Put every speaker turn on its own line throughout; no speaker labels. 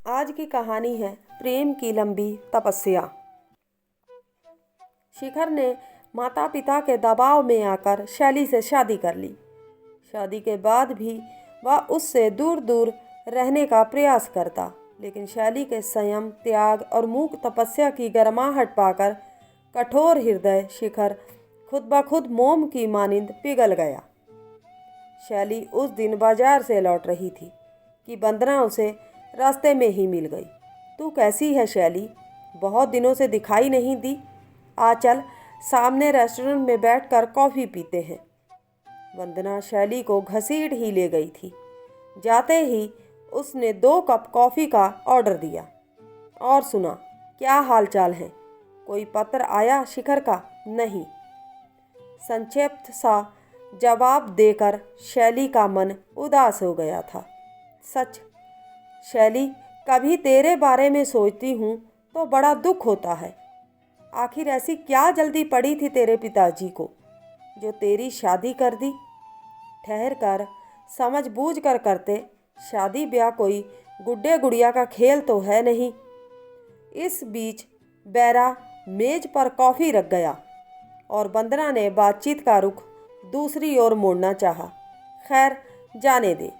आज की कहानी है प्रेम की लंबी तपस्या। शिखर ने माता पिता के दबाव में आकर शैली से शादी कर ली। शादी के बाद भी वह उससे दूर दूर रहने का प्रयास करता, लेकिन शैली के संयम, त्याग और मूक तपस्या की गर्माहट पाकर कठोर हृदय शिखर खुद ब खुद मोम की मानिंद पिघल गया। शैली उस दिन बाजार से लौट रही थी कि वंदना उसे रास्ते में ही मिल गई। तू कैसी है शैली? बहुत दिनों से दिखाई नहीं दी। आ चल, सामने रेस्टोरेंट में बैठकर कॉफ़ी पीते हैं। वंदना शैली को घसीट ही ले गई थी। जाते ही उसने 2 कप कॉफ़ी का ऑर्डर दिया। और सुना, क्या हाल चाल है? कोई पत्र आया शिखर का? नहीं। संक्षिप्त सा जवाब देकर शैली का मन उदास हो गया था। सच शैली, कभी तेरे बारे में सोचती हूँ तो बड़ा दुख होता है। आखिर ऐसी क्या जल्दी पड़ी थी तेरे पिताजी को जो तेरी शादी कर दी? ठहर कर समझ बूझ कर करते। शादी ब्याह कोई गुड्डे गुड़िया का खेल तो है नहीं। इस बीच बैरा मेज पर कॉफ़ी रख गया और वंदना ने बातचीत का रुख दूसरी ओर मोड़ना चाहा। खैर, जाने दे,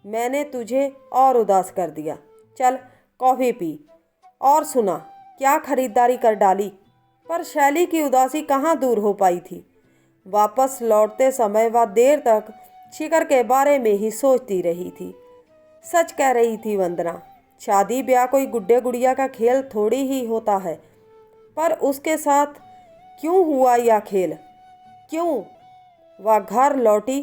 मैंने तुझे और उदास कर दिया। चल कॉफ़ी पी। और सुना, क्या खरीदारी कर डाली? पर शैली की उदासी कहाँ दूर हो पाई थी। वापस लौटते समय वह देर तक शिखर के बारे में ही सोचती रही थी। सच कह रही थी वंदना, शादी ब्याह कोई गुड्डे गुड़िया का खेल थोड़ी ही होता है। पर उसके साथ क्यों हुआ यह खेल? क्यों? वह घर लौटी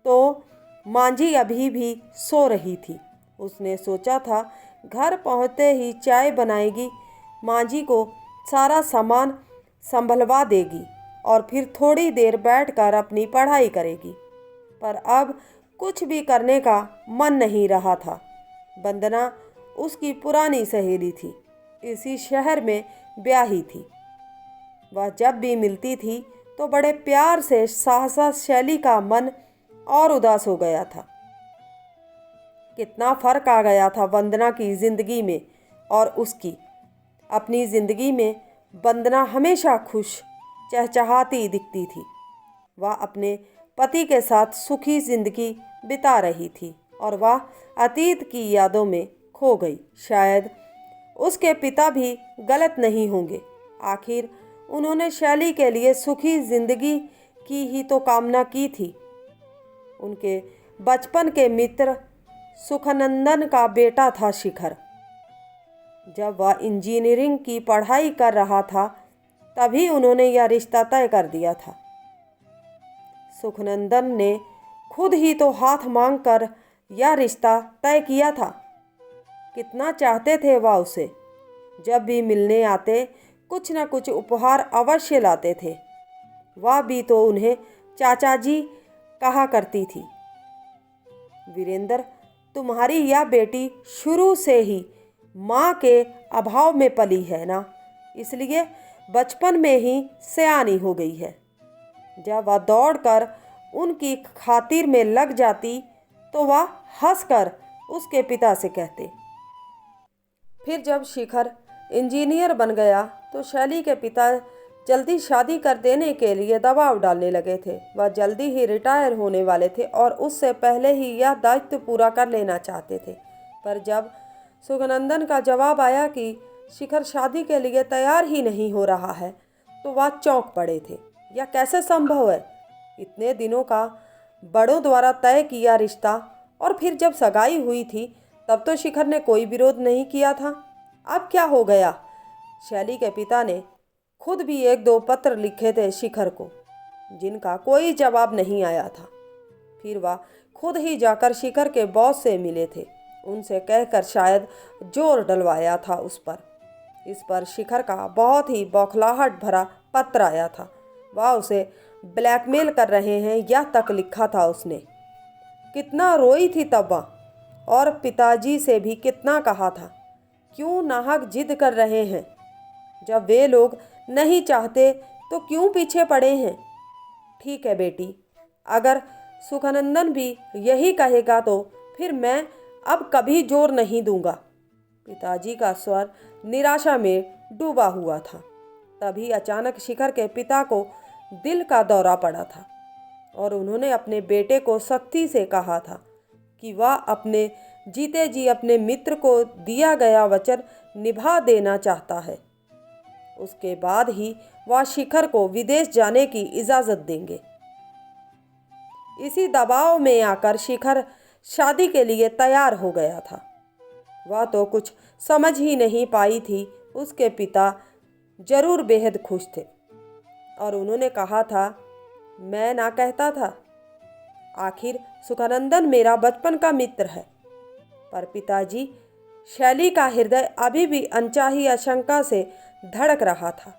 तो मांझी अभी भी सो रही थी। उसने सोचा था घर पहुंचते ही चाय बनाएगी, मांझी को सारा सामान संभलवा देगी और फिर थोड़ी देर बैठकर अपनी पढ़ाई करेगी। पर अब कुछ भी करने का मन नहीं रहा था। वंदना उसकी पुरानी सहेली थी, इसी शहर में ब्याही थी। वह जब भी मिलती थी तो बड़े प्यार से सहसा शैली का मन और उदास हो गया था। कितना फर्क आ गया था वंदना की ज़िंदगी में और उसकी। अपनी ज़िंदगी में वंदना हमेशा खुश चहचहाती दिखती थी। वह अपने पति के साथ सुखी ज़िंदगी बिता रही थी और वह अतीत की यादों में खो गई। शायद उसके पिता भी गलत नहीं होंगे। आखिर उन्होंने शैली के लिए सुखी ज़िंदगी की ही तो कामना की थी। उनके बचपन के मित्र सुखनंदन का बेटा था शिखर। जब वह इंजीनियरिंग की पढ़ाई कर रहा था तभी उन्होंने यह रिश्ता तय कर दिया था। सुखनंदन ने खुद ही तो हाथ मांग कर यह रिश्ता तय किया था। कितना चाहते थे वह उसे। जब भी मिलने आते कुछ न कुछ उपहार अवश्य लाते थे। वह भी तो उन्हें चाचा जी कहा करती थी। वीरेंद्र, तुम्हारी यह बेटी शुरू से ही माँ के अभाव में पली है ना, इसलिए बचपन में ही सयानी हो गई है। जब वह दौड़कर उनकी खातिर में लग जाती तो वह हंसकर उसके पिता से कहते। फिर जब शिखर इंजीनियर बन गया तो शैली के पिता जल्दी शादी कर देने के लिए दबाव डालने लगे थे। वह जल्दी ही रिटायर होने वाले थे और उससे पहले ही यह दायित्व पूरा कर लेना चाहते थे। पर जब सुखनंदन का जवाब आया कि शिखर शादी के लिए तैयार ही नहीं हो रहा है तो वह चौंक पड़े थे। यह कैसे संभव है? इतने दिनों का बड़ों द्वारा तय किया रिश्ता, और फिर जब सगाई हुई थी तब तो शिखर ने कोई विरोध नहीं किया था। अब क्या हो गया? शैली के पिता ने खुद भी 1-2 पत्र लिखे थे शिखर को, जिनका कोई जवाब नहीं आया था। फिर वह खुद ही जाकर शिखर के बॉस से मिले थे। उनसे कहकर शायद जोर डलवाया था उस पर। इस पर शिखर का बहुत ही बौखलाहट भरा पत्र आया था। वह उसे ब्लैकमेल कर रहे हैं यह तक लिखा था उसने। कितना रोई थी तब वह, और पिताजी से भी कितना कहा था, क्यों नाहक जिद कर रहे हैं? जब वे लोग नहीं चाहते तो क्यों पीछे पड़े हैं? ठीक है बेटी, अगर सुखनंदन भी यही कहेगा तो फिर मैं अब कभी जोर नहीं दूंगा। पिताजी का स्वर निराशा में डूबा हुआ था। तभी अचानक शिखर के पिता को दिल का दौरा पड़ा था और उन्होंने अपने बेटे को सख्ती से कहा था कि वह अपने जीते जी अपने मित्र को दिया गया वचन निभा देना चाहता है। उसके बाद ही वह शिखर को विदेश जाने की इजाज़त देंगे। इसी दबाव में आकर शिखर शादी के लिए तैयार हो गया था। वह तो कुछ समझ ही नहीं पाई थी। उसके पिता जरूर बेहद खुश थे और उन्होंने कहा था, मैं ना कहता था, आखिर सुखानंदन मेरा बचपन का मित्र है। पर पिताजी, शैली का हृदय अभी भी अनचाही आशंका से धड़क रहा था।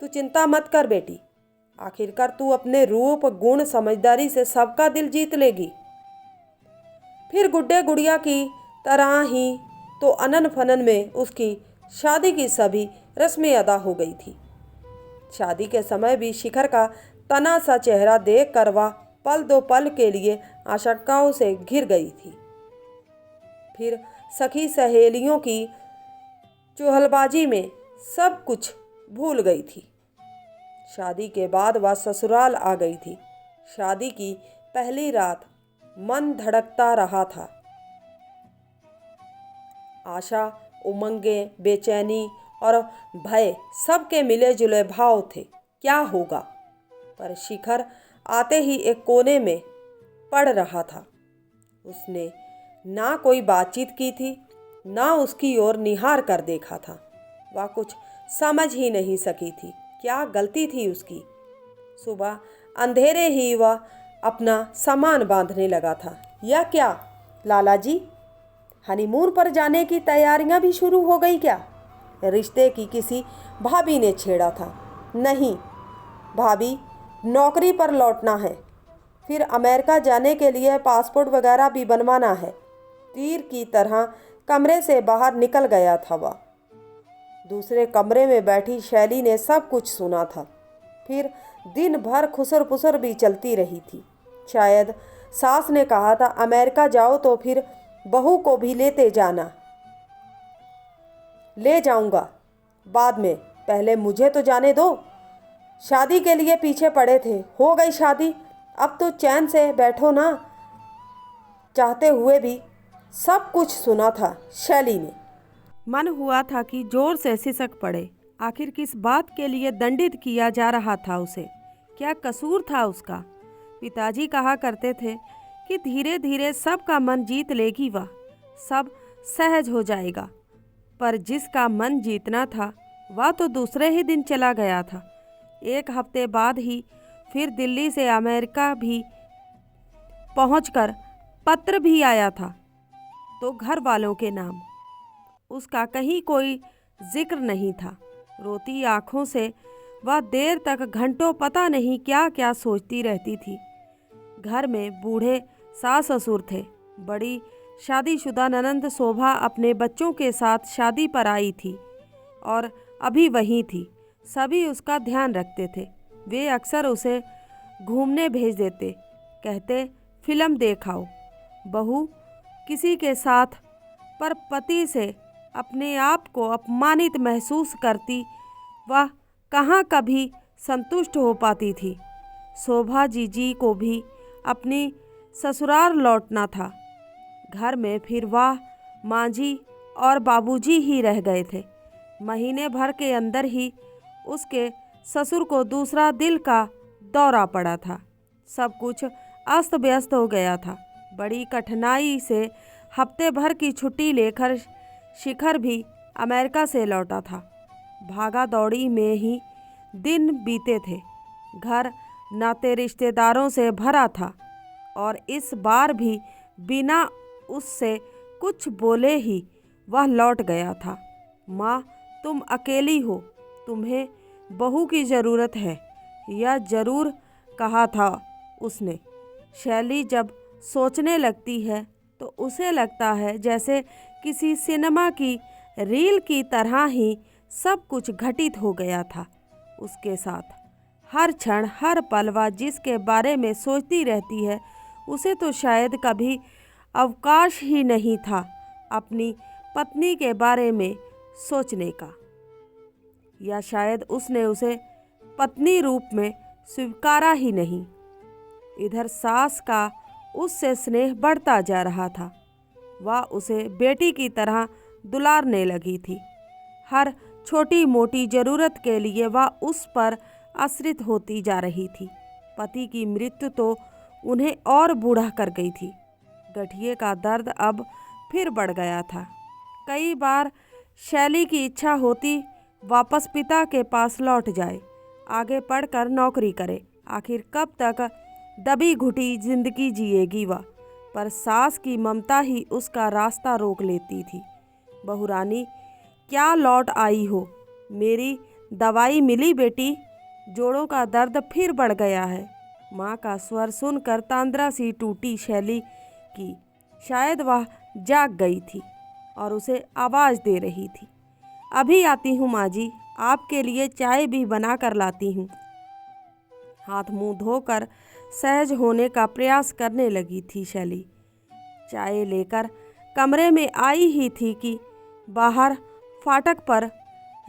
तू चिंता मत कर बेटी, आखिरकार तू अपने रूप, गुण, समझदारी से सबका दिल जीत लेगी। फिर गुड्डे गुड़िया की तरह ही तो अनन फनन में उसकी शादी की सभी रस्में अदा हो गई थी। शादी के समय भी शिखर का तना सा चेहरा देख कर वह पल दो पल के लिए आशंकाओं से घिर गई थी। फिर सखी सहेलियों की चुहलबाजी में सब कुछ भूल गई थी। शादी के बाद वह ससुराल आ गई थी। शादी की पहली रात मन धड़कता रहा था। आशा, उमंगे, बेचैनी और भय सबके मिले जुले भाव थे। क्या होगा? पर शिखर आते ही एक कोने में पड़ रहा था। उसने ना कोई बातचीत की थी, ना उसकी ओर निहार कर देखा था। वह कुछ समझ ही नहीं सकी थी, क्या गलती थी उसकी। सुबह अंधेरे ही वह अपना सामान बांधने लगा था। यह क्या लाला जी, हनीमून पर जाने की तैयारियां भी शुरू हो गई क्या? रिश्ते की किसी भाभी ने छेड़ा था। नहीं भाभी, नौकरी पर लौटना है, फिर अमेरिका जाने के लिए पासपोर्ट वगैरह भी बनवाना है। तीर की तरह कमरे से बाहर निकल गया था वह। दूसरे कमरे में बैठी शैली ने सब कुछ सुना था। फिर दिन भर खुसर पुसर भी चलती रही थी। शायद सास ने कहा था, अमेरिका जाओ तो फिर बहू को भी लेते जाना। ले जाऊंगा बाद में, पहले मुझे तो जाने दो। शादी के लिए पीछे पड़े थे, हो गई शादी, अब तो चैन से बैठो ना। चाहते हुए भी सब कुछ सुना था शैली ने। मन हुआ था कि जोर से सिसक पड़े। आखिर किस बात के लिए दंडित किया जा रहा था उसे? क्या कसूर था उसका? पिताजी कहा करते थे कि धीरे धीरे सबका मन जीत लेगी वह, सब सहज हो जाएगा। पर जिसका मन जीतना था वह तो दूसरे ही दिन चला गया था। एक हफ्ते बाद ही फिर दिल्ली से अमेरिका भी पहुंचकर पत्र भी आया था, तो घर वालों के नाम। उसका कहीं कोई जिक्र नहीं था। रोती आँखों से वह देर तक घंटों पता नहीं क्या क्या सोचती रहती थी। घर में बूढ़े सास ससुर थे। बड़ी शादीशुदा ननंद शोभा अपने बच्चों के साथ शादी पर आई थी और अभी वहीं थी। सभी उसका ध्यान रखते थे। वे अक्सर उसे घूमने भेज देते, कहते फिल्म देखाओ। बहू किसी के साथ, पर पति से अपने आप को अपमानित महसूस करती, वह कहाँ कभी संतुष्ट हो पाती थी। शोभा जीजी को भी अपनी ससुराल लौटना था। घर में फिर वह मांझी और बाबूजी ही रह गए थे। महीने भर के अंदर ही उसके ससुर को दूसरा दिल का दौरा पड़ा था। सब कुछ अस्त व्यस्त हो गया था। बड़ी कठिनाई से हफ्ते भर की छुट्टी लेकर शिखर भी अमेरिका से लौटा था। भागा दौड़ी में ही दिन बीते थे। घर नाते रिश्तेदारों से भरा था और इस बार भी बिना उससे कुछ बोले ही वह लौट गया था। माँ, तुम अकेली हो, तुम्हें बहू की ज़रूरत है, यह ज़रूर कहा था उसने। शैली जब सोचने लगती है तो उसे लगता है जैसे किसी सिनेमा की रील की तरह ही सब कुछ घटित हो गया था उसके साथ। हर क्षण हर पल वह जिसके बारे में सोचती रहती है, उसे तो शायद कभी अवकाश ही नहीं था अपनी पत्नी के बारे में सोचने का, या शायद उसने उसे पत्नी रूप में स्वीकारा ही नहीं। इधर सास का उससे स्नेह बढ़ता जा रहा था। वह उसे बेटी की तरह दुलारने लगी थी। हर छोटी मोटी ज़रूरत के लिए वह उस पर आश्रित होती जा रही थी। पति की मृत्यु तो उन्हें और बूढ़ा कर गई थी। गठिए का दर्द अब फिर बढ़ गया था। कई बार शैली की इच्छा होती वापस पिता के पास लौट जाए, आगे पढ़कर नौकरी करे। आखिर कब तक दबी घुटी जिंदगी जिएगी वह। पर सास की ममता ही उसका रास्ता रोक लेती थी। बहुरानी, क्या लौट आई हो? मेरी दवाई मिली बेटी? जोड़ों का दर्द फिर बढ़ गया है। माँ का स्वर सुनकर तांद्रा सी टूटी शैली की। शायद वह जाग गई थी और उसे आवाज़ दे रही थी। अभी आती हूँ माँ जी, आपके लिए चाय भी बना कर लाती हूँ। हाथ मुंह धोकर सहज होने का प्रयास करने लगी थी शैली। चाय लेकर कमरे में आई ही थी कि बाहर फाटक पर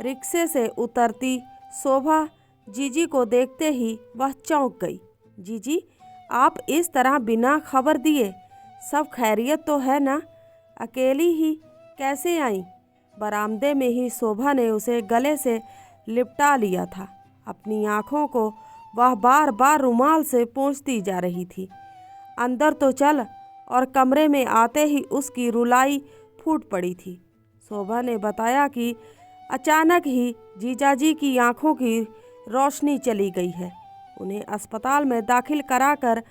रिक्शे से उतरती शोभा जीजी को देखते ही वह चौंक गई। जीजी, आप इस तरह बिना खबर दिए? सब खैरियत तो है ना? अकेली ही कैसे आई? बरामदे में ही शोभा ने उसे गले से लिपटा लिया था। अपनी आँखों को वह बार बार रुमाल से पोंछती जा रही थी। अंदर तो चल। और कमरे में आते ही उसकी रुलाई फूट पड़ी थी। शोभा ने बताया कि अचानक ही जीजाजी की आंखों की रोशनी चली गई है। उन्हें अस्पताल में दाखिल कराकर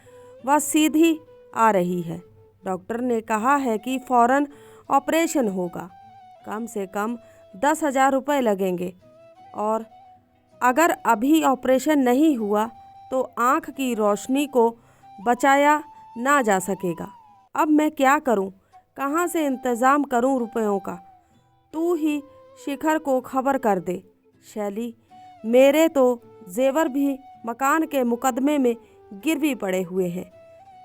वह सीधी आ रही है। डॉक्टर ने कहा है कि फौरन ऑपरेशन होगा। कम से कम 10,000 रुपये लगेंगे, और अगर अभी ऑपरेशन नहीं हुआ तो आँख की रोशनी को बचाया ना जा सकेगा। अब मैं क्या करूं? कहाँ से इंतज़ाम करूं रुपयों का? तू ही शिखर को खबर कर दे। शैली, मेरे तो जेवर भी मकान के मुकदमे में गिरवी पड़े हुए हैं।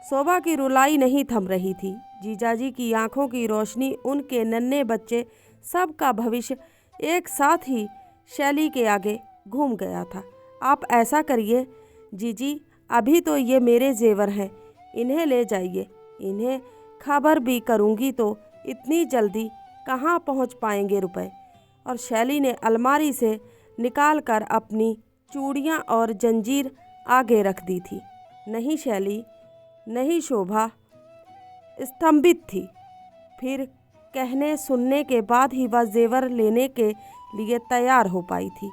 शोभा की रुलाई नहीं थम रही थी। जीजाजी की आंखों की रोशनी, उनके नन्हे बच्चे, सबका भविष्य एक साथ ही शैली के आगे घूम गया था। आप ऐसा करिए जीजी, अभी तो ये मेरे जेवर हैं, इन्हें ले जाइए। इन्हें खबर भी करूंगी तो इतनी जल्दी कहाँ पहुँच पाएंगे रुपए। और शैली ने अलमारी से निकालकर अपनी चूड़ियाँ और जंजीर आगे रख दी थी। नहीं शैली, नहीं। शोभा स्तंभित थी। फिर कहने सुनने के बाद ही वह जेवर लेने के लिए तैयार हो पाई थी।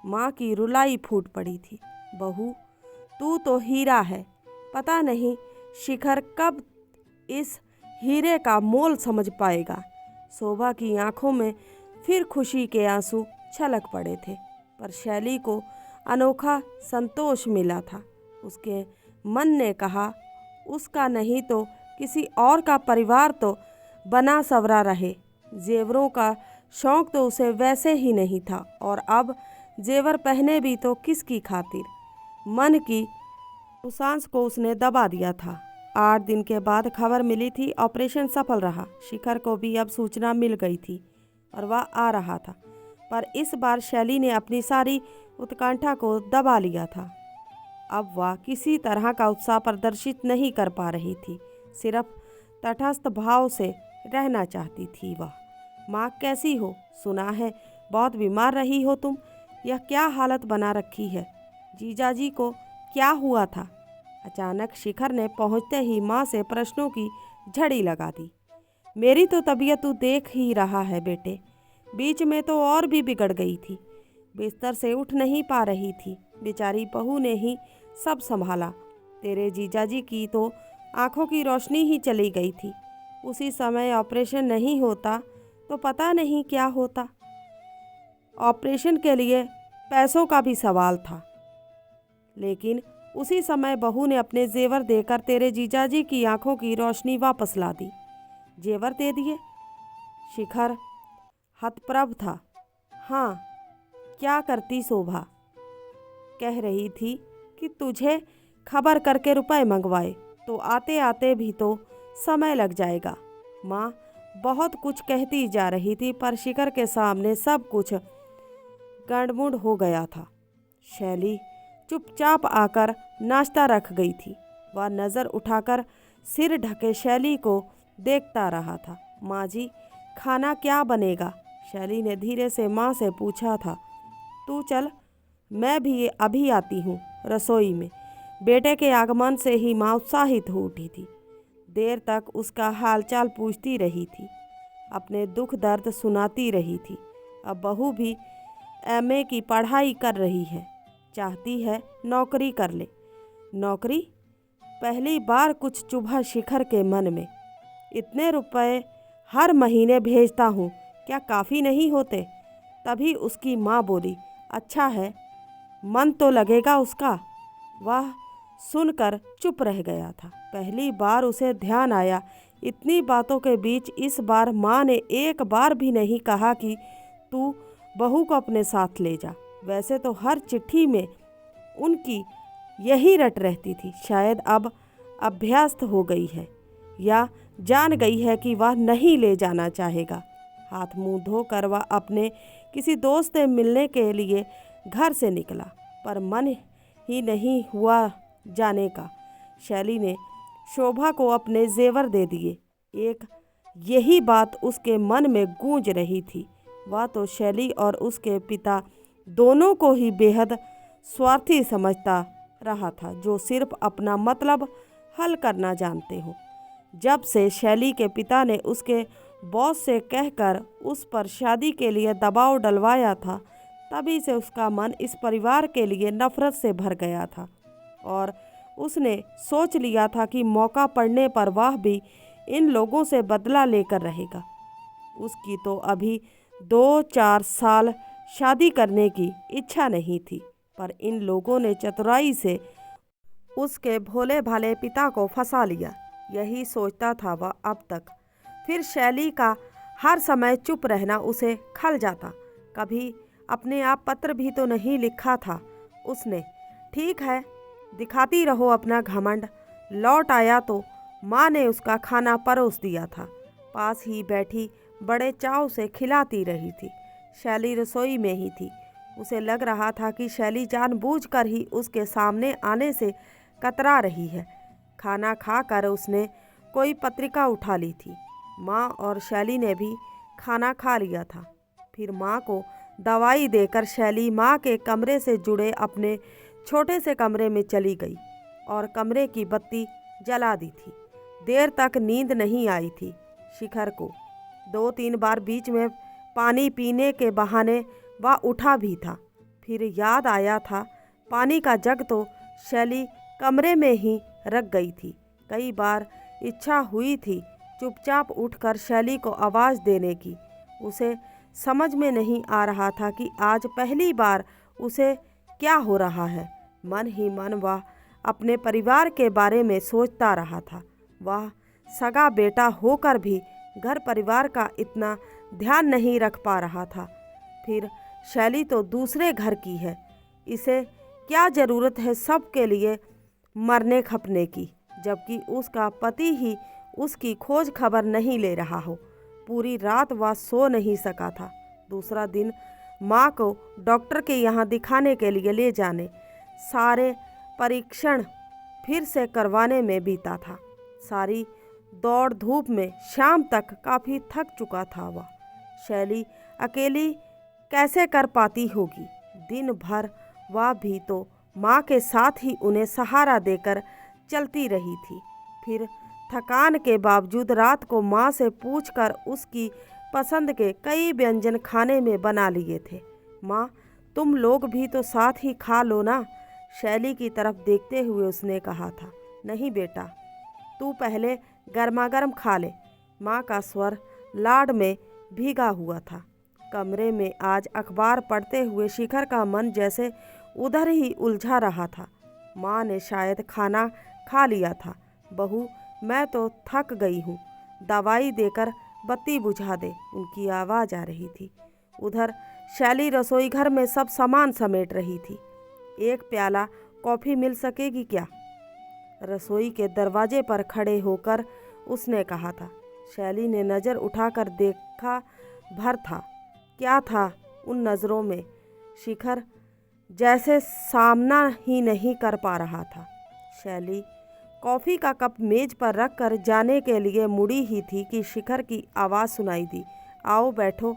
माँ की रुलाई फूट पड़ी थी। बहू, तू तो हीरा है। पता नहीं शिखर कब इस हीरे का मोल समझ पाएगा। शोभा की आंखों में फिर खुशी के आंसू छलक पड़े थे, पर शैली को अनोखा संतोष मिला था। उसके मन ने कहा, उसका नहीं तो किसी और का परिवार तो बना सवरा रहे। जेवरों का शौक तो उसे वैसे ही नहीं था, और अब जेवर पहने भी तो किसकी खातिर? मन की उसांस को उसने दबा दिया था। 8 दिन के बाद खबर मिली थी, ऑपरेशन सफल रहा। शिखर को भी अब सूचना मिल गई थी और वह आ रहा था। पर इस बार शैली ने अपनी सारी उत्कंठा को दबा लिया था। अब वह किसी तरह का उत्साह प्रदर्शित नहीं कर पा रही थी। सिर्फ तटस्थ भाव से रहना चाहती थी वह। माँ, कैसी हो? सुना है बहुत बीमार रही हो तुम। यह क्या हालत बना रखी है? जीजाजी को क्या हुआ था? अचानक शिखर ने पहुंचते ही माँ से प्रश्नों की झड़ी लगा दी। मेरी तो तबीयत तू देख ही रहा है बेटे। बीच में तो और भी बिगड़ गई थी। बिस्तर से उठ नहीं पा रही थी। बेचारी बहू ने ही सब संभाला। तेरे जीजाजी की तो आंखों की रोशनी ही चली गई थी। उसी समय ऑपरेशन नहीं होता तो पता नहीं क्या होता। ऑपरेशन के लिए पैसों का भी सवाल था, लेकिन उसी समय बहू ने अपने जेवर देकर तेरे जीजाजी की आंखों की रोशनी वापस ला दी। जेवर दे दिए? शिखर हतप्रभ था। हाँ, क्या करती शोभा? कह रही थी कि तुझे खबर करके रुपए मंगवाए, तो आते आते भी तो समय लग जाएगा। माँ, बहुत कुछ कहती जा रही थी, पर शिखर के सामने सब कुछ गड़बड़ हो गया था। शैली चुपचाप आकर नाश्ता रख गई थी। वह नज़र उठाकर सिर ढके शैली को देखता रहा था। माँ जी, खाना क्या बनेगा? शैली ने धीरे से माँ से पूछा था। तू चल, मैं भी अभी आती हूँ रसोई में। बेटे के आगमन से ही माँ उत्साहित हो उठी थी। देर तक उसका हालचाल पूछती रही थी, अपने दुख दर्द सुनाती रही थी। अब बहू भी एमए की पढ़ाई कर रही है, चाहती है नौकरी कर ले। नौकरी? पहली बार कुछ चुभा शिखर के मन में। इतने रुपए हर महीने भेजता हूँ, क्या काफ़ी नहीं होते? तभी उसकी माँ बोली, अच्छा है, मन तो लगेगा उसका। वह सुनकर चुप रह गया था। पहली बार उसे ध्यान आया, इतनी बातों के बीच इस बार माँ ने एक बार भी नहीं कहा कि तू बहू को अपने साथ ले जा। वैसे तो हर चिट्ठी में उनकी यही रट रहती थी। शायद अब अभ्यस्त हो गई है या जान गई है कि वह नहीं ले जाना चाहेगा। हाथ मुंह धोकर वह अपने किसी दोस्त से मिलने के लिए घर से निकला, पर मन ही नहीं हुआ जाने का। शैली ने शोभा को अपने जेवर दे दिए। एक यही बात उसके मन में गूंज रही थी। वह तो शैली और उसके पिता दोनों को ही बेहद स्वार्थी समझता रहा था, जो सिर्फ अपना मतलब हल करना जानते हो। जब से शैली के पिता ने उसके बॉस से कहकर उस पर शादी के लिए दबाव डलवाया था, तभी से उसका मन इस परिवार के लिए नफरत से भर गया था और उसने सोच लिया था कि मौका पड़ने पर वह भी इन लोगों से बदला लेकर रहेगा। उसकी तो अभी 2-4 साल शादी करने की इच्छा नहीं थी, पर इन लोगों ने चतुराई से उसके भोले भाले पिता को फंसा लिया। यही सोचता था वह अब तक। फिर शैली का हर समय चुप रहना उसे खल जाता। कभी अपने आप पत्र भी तो नहीं लिखा था उसने। ठीक है, दिखाती रहो अपना घमंड। लौट आया तो माँ ने उसका खाना परोस दिया था। पास ही बैठी बड़े चाव से खिलाती रही थी। शैली रसोई में ही थी। उसे लग रहा था कि शैली जानबूझकर ही उसके सामने आने से कतरा रही है। खाना खाकर उसने कोई पत्रिका उठा ली थी। माँ और शैली ने भी खाना खा लिया था। फिर माँ को दवाई देकर शैली माँ के कमरे से जुड़े अपने छोटे से कमरे में चली गई और कमरे की बत्ती जला दी थी। देर तक नींद नहीं आई थी शिखर को। 2-3 बार बीच में पानी पीने के बहाने वह उठा भी था। फिर याद आया था पानी का जग तो शैली कमरे में ही रख गई थी। कई बार इच्छा हुई थी चुपचाप उठकर शैली को आवाज़ देने की। उसे समझ में नहीं आ रहा था कि आज पहली बार उसे क्या हो रहा है। मन ही मन वह अपने परिवार के बारे में सोचता रहा था। वह सगा बेटा होकर भी घर परिवार का इतना ध्यान नहीं रख पा रहा था। फिर शैली तो दूसरे घर की है, इसे क्या ज़रूरत है सबके लिए मरने खपने की, जबकि उसका पति ही उसकी खोज खबर नहीं ले रहा हो। पूरी रात वह सो नहीं सका था। दूसरा दिन माँ को डॉक्टर के यहाँ दिखाने के लिए ले जाने, सारे परीक्षण फिर से करवाने में बीता था। सारी दौड़ धूप में शाम तक काफ़ी थक चुका था वह। शैली अकेली कैसे कर पाती होगी। दिन भर वह भी तो माँ के साथ ही उन्हें सहारा देकर चलती रही थी। फिर थकान के बावजूद रात को माँ से पूछकर उसकी पसंद के कई व्यंजन खाने में बना लिए थे। माँ, तुम लोग भी तो साथ ही खा लो ना, शैली की तरफ देखते हुए उसने कहा था। नहीं बेटा, तू पहले गर्मा गर्म खा ले। माँ का स्वर लाड में भीगा हुआ था। कमरे में आज अखबार पढ़ते हुए शिखर का मन जैसे उधर ही उलझा रहा था। माँ ने शायद खाना खा लिया था। बहू, मैं तो थक गई हूँ, दवाई देकर बत्ती बुझा दे, उनकी आवाज़ आ रही थी। उधर शैली रसोई घर में सब सामान समेट रही थी। एक प्याला कॉफ़ी मिल सकेगी क्या? रसोई के दरवाजे पर खड़े होकर उसने कहा था। शैली ने नज़र उठाकर देखा भर था। क्या था उन नज़रों में? शिखर जैसे सामना ही नहीं कर पा रहा था। शैली कॉफ़ी का कप मेज पर रख कर जाने के लिए मुड़ी ही थी कि शिखर की आवाज़ सुनाई दी, आओ बैठो।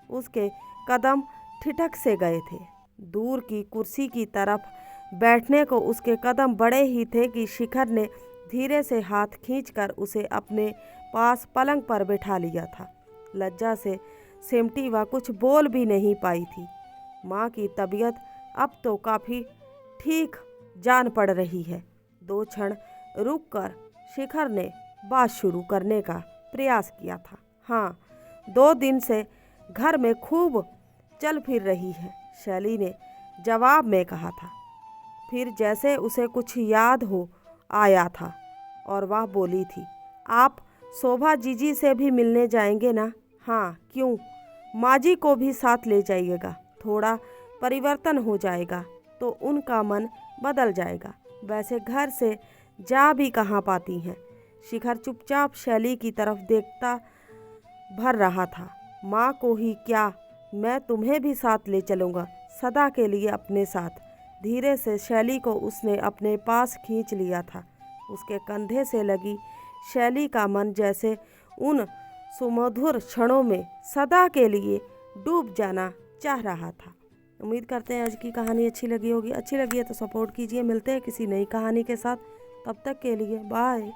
उसके कदम ठिठक से गए थे। दूर की कुर्सी की तरफ बैठने को उसके कदम बढ़े ही थे कि शिखर ने धीरे से हाथ खींचकर उसे अपने पास पलंग पर बैठा लिया था। लज्जा से सिमटी वह कुछ बोल भी नहीं पाई थी। माँ की तबीयत अब तो काफ़ी ठीक जान पड़ रही है। 2 क्षण रुककर शिखर ने बात शुरू करने का प्रयास किया था। हाँ, 2 दिन से घर में खूब चल फिर रही है, शैली ने जवाब में कहा था। फिर जैसे उसे कुछ याद हो आया था और वह बोली थी, आप शोभा जीजी से भी मिलने जाएंगे ना? हाँ, क्यों? माँ जी को भी साथ ले जाइएगा, थोड़ा परिवर्तन हो जाएगा तो उनका मन बदल जाएगा। वैसे घर से जा भी कहाँ पाती हैं। शिखर चुपचाप शैली की तरफ देखता भर रहा था। माँ को ही क्या, मैं तुम्हें भी साथ ले चलूँगा, सदा के लिए अपने साथ। धीरे से शैली को उसने अपने पास खींच लिया था। उसके कंधे से लगी शैली का मन जैसे उन सुमधुर क्षणों में सदा के लिए डूब जाना चाह रहा था। उम्मीद करते हैं आज की कहानी अच्छी लगी होगी। अच्छी लगी है तो सपोर्ट कीजिए। मिलते हैं किसी नई कहानी के साथ, तब तक के लिए बाय।